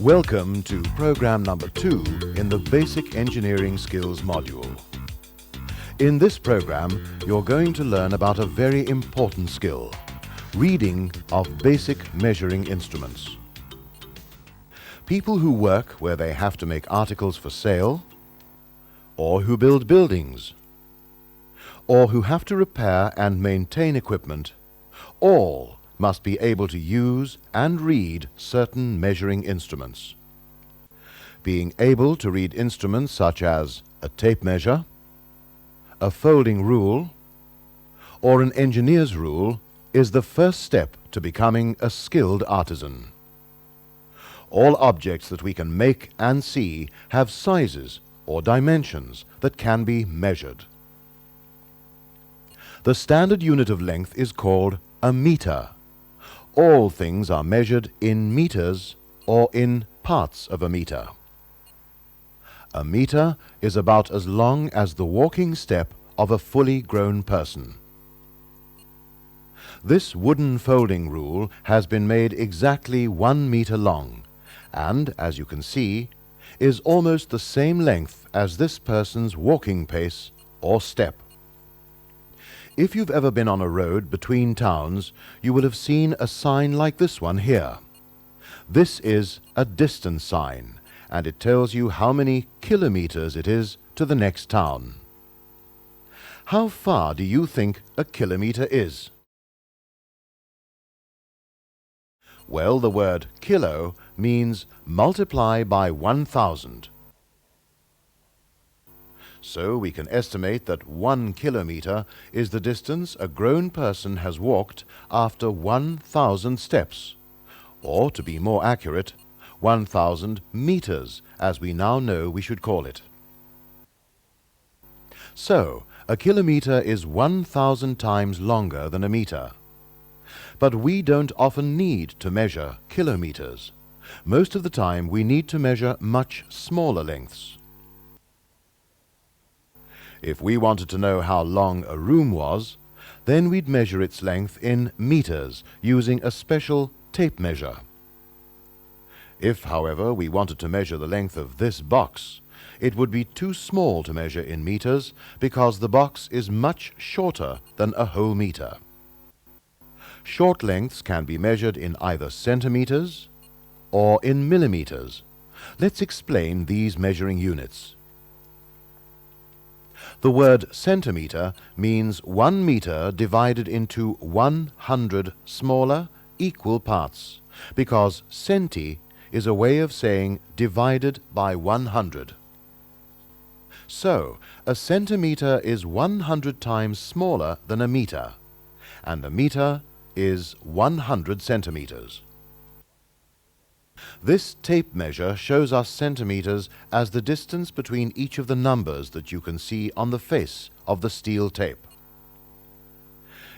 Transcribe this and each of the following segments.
Welcome to program number 2 in the Basic Engineering Skills module. In this program, you're going to learn about a very important skill, reading of basic measuring instruments. People who work where they have to make articles for sale, or who build buildings, or who have to repair and maintain equipment, all must be able to use and read certain measuring instruments. Being able to read instruments such as a tape measure, a folding rule, or an engineer's rule is the first step to becoming a skilled artisan. All objects that we can make and see have sizes or dimensions that can be measured. The standard unit of length is called a metre. All things are measured in meters or in parts of a meter. A meter is about as long as the walking step of a fully grown person. This wooden folding rule has been made exactly 1 meter long and, as you can see, is almost the same length as this person's walking pace or step. If you've ever been on a road between towns, you will have seen a sign like this one here. This is a distance sign, and it tells you how many kilometers it is to the next town. How far do you think a kilometer is? Well, the word kilo means multiply by 1,000. So we can estimate that 1 kilometer is the distance a grown person has walked after 1,000 steps, or to be more accurate, 1,000 meters, as we now know we should call it. So, a kilometer is 1,000 times longer than a meter. But we don't often need to measure kilometers. Most of the time we need to measure much smaller lengths. If we wanted to know how long a room was, then we'd measure its length in meters using a special tape measure. If, however, we wanted to measure the length of this box, it would be too small to measure in meters because the box is much shorter than a whole meter. Short lengths can be measured in either centimeters or in millimeters. Let's explain these measuring units. The word centimeter means 1 meter divided into 100 smaller, equal parts, because centi is a way of saying divided by 100. So, a centimeter is 100 times smaller than a meter, and a meter is 100 centimeters. This tape measure shows us centimeters as the distance between each of the numbers that you can see on the face of the steel tape.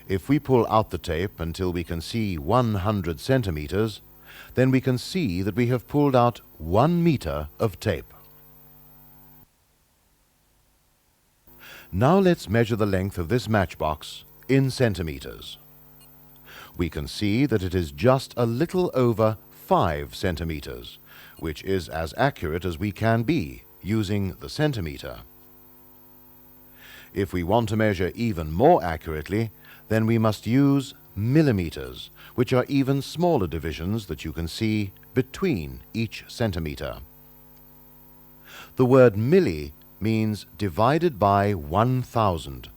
If we pull out the tape until we can see 100 centimeters, then we can see that we have pulled out 1 meter of tape. Now let's measure the length of this matchbox in centimeters. We can see that it is just a little over 5 centimeters, which is as accurate as we can be using the centimeter. If we want to measure even more accurately, then we must use millimeters, which are even smaller divisions that you can see between each centimeter. The word milli means divided by 1,000,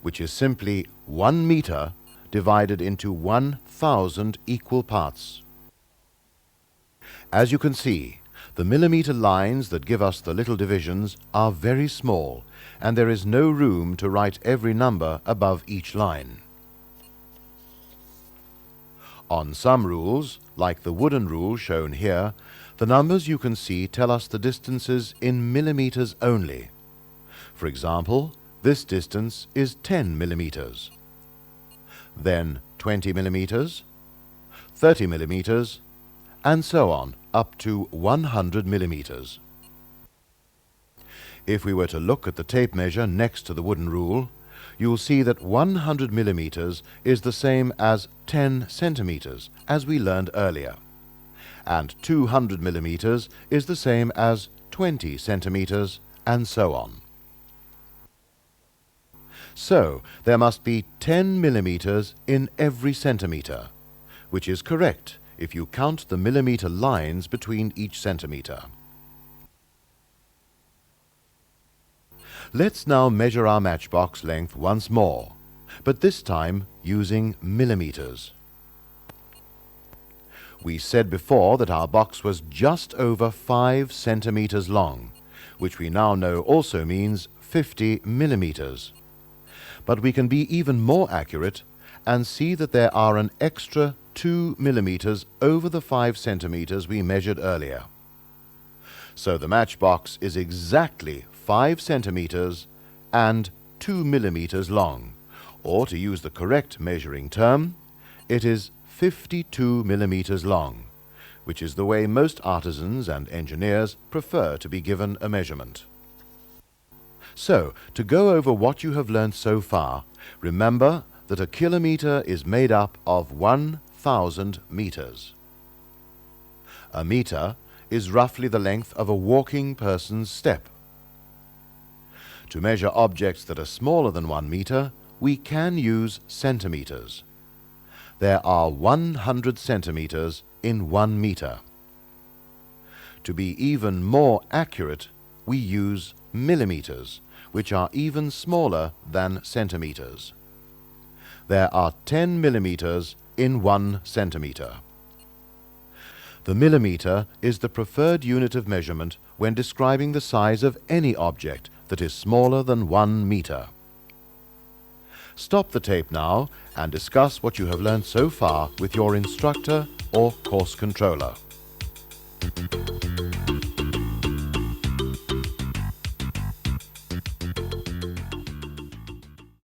which is simply 1 meter divided into 1,000 equal parts. As you can see, the millimeter lines that give us the little divisions are very small, and there is no room to write every number above each line. On some rules, like the wooden rule shown here, the numbers you can see tell us the distances in millimeters only. For example, this distance is 10 millimeters. Then 20 millimeters, 30 millimeters, and so on, up to 100 millimeters. If we were to look at the tape measure next to the wooden rule, you'll see that 100 millimeters is the same as 10 centimeters, as we learned earlier. and 200 millimeters is the same as 20 centimeters, and so on. So there must be 10 millimeters in every centimeter, which is correct if you count the millimeter lines between each centimeter. Let's now measure our matchbox length once more, but this time using millimeters. We said before that our box was just over 5 centimeters long, which we now know also means 50 millimeters. But we can be even more accurate and see that there are an extra 2 millimeters over the 5 centimeters we measured earlier. So the matchbox is exactly 5 centimeters and 2 millimeters long, or to use the correct measuring term, it is 52 millimeters long, which is the way most artisans and engineers prefer to be given a measurement. So, to go over what you have learned so far, remember that a kilometer is made up of 1,000 meters. A meter is roughly the length of a walking person's step. To measure objects that are smaller than 1 meter, we can use centimeters. There are 100 centimeters in 1 meter. To be even more accurate, we use millimeters, which are even smaller than centimeters. There are 10 millimeters in 1 centimeter. The millimeter is the preferred unit of measurement when describing the size of any object that is smaller than 1 meter. Stop the tape now and discuss what you have learned so far with your instructor or course controller.